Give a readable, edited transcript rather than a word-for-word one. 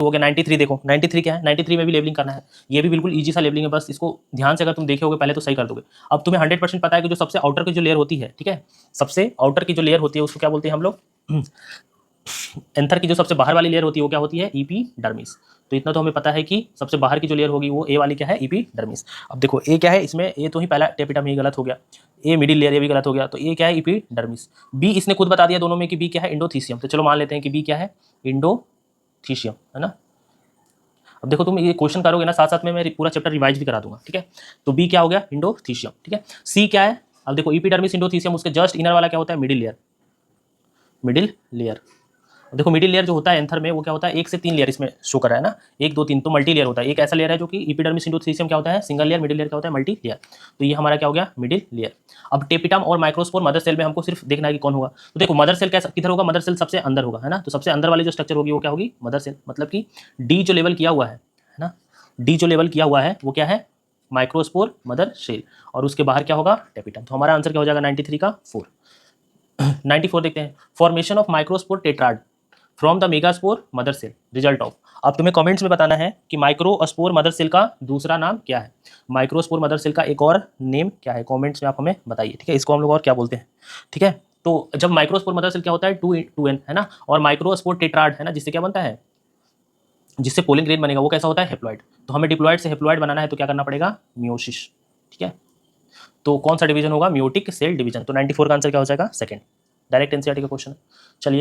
हो गया 93। देखो 93 क्या है, 93 में भी लेबलिंग करना है। ये भी बिल्कुल इजी सा लेबलिंग है, बस इसको ध्यान से अगर तुम देखे होगे पहले तो सही कर दोगे। अब तुम्हें 100% पता है कि जो सबसे आउटर की जो लेयर होती है, ठीक है, सबसे आउटर की जो लेयर होती है उसको क्या बोलते हैं हम लोग, एंथर की जो सबसे बाहर वाली लेयर होती है वो क्या होती है, एपिडर्मिस। तो इतना तो हमें पता है कि सबसे बाहर की जो लेयर होगी वो ए वाली क्या है, एपिडर्मिस। अब देखो ए क्या है, इसमें ए तो ही पहला टेपिटम ही गलत हो गया, ए मिडिल लेयर ये भी गलत हो गया, तो ए क्या है, एपिडर्मिस। बी इसने खुद बता दिया दोनों में कि बी क्या है, इंडोथीसियम। तो चलो मान लेते हैं कि बी क्या है, इंडोथीसियम, है ना। अब देखो तुम ये क्वेश्चन करोगे ना साथ साथ में मैं पूरा चैप्टर रिवाइज भी करा दूंगा, ठीक है। तो बी क्या हो गया, इंडोथीसियम, ठीक है। सी क्या है, अब देखो एपिडर्मिस इंडोथीसियम, उसके जस्ट इनर वाला क्या होता है, मिडिल लेयर, मिडिल लेयर। देखो मिडिल लेयर जो होता है एंथर में वो क्या होता है, 1 से 3 लेयर इसमें शो कर रहा है ना, 1 2 3, तो मल्टी लेयर होता है। एक ऐसा लेयर है जो कि एपिडर्मिस इंडोथीसियम क्या होता है, सिंगल लेयर, मिडिल लेयर क्या होता है, मल्टी लेयर। तो ये हमारा क्या हो गया, मिडिल लेयर। अब टेपिटम और माइक्रोस्पोर मदर सेल में हमको सिर्फ देखना है कि कौन होगा। तो देखो मदर सेल कैसा किधर होगा, मदर सेल सबसे अंदर होगा, है ना। तो सबसे अंदर वाली जो स्ट्रक्चर होगी वो क्या होगी, मदर सेल। मतलब कि डी जो लेवल किया हुआ है ना, डी जो लेवल किया हुआ है वो क्या है, माइक्रोस्पोर मदर सेल, और उसके बाहर क्या होगा, टेपिटम। तो हमारा आंसर क्या हो जाएगा, 93 का 4। 94 देखते हैं, formation of microspore tetrad from the megaspore mother cell, result of. अब तुम्हें कमेंट्स में बताना है कि माइक्रोस्पोर मदर सेल का दूसरा नाम क्या है, माइक्रोस्पोर मदर सेल का एक और नेम क्या है, कमेंट्स में आप हमें बताइए, ठीक है। इसको हम लोग और क्या बोलते हैं, ठीक है। तो जब माइक्रोस्पोर मदर सेल क्या होता है, 2n है ना, और माइक्रोस्पोर टेट्राड है ना, जिससे क्या बनता है, जिससे पोलिंग ग्रेन बनेगा, वो कैसा होता है, हेप्लॉइड। तो हमें डिप्लॉइड से हेप्लॉइड बनाना है तो क्या करना पड़ेगा, मियोसिस, ठीक है। तो कौन सा डिवीजन होगा, मियोटिक सेल डिवीजन। तो 94 का आंसर क्या हो जाएगा, सेकंड। डायरेक्ट एनसीईआरटी का क्वेश्चन है। चलिए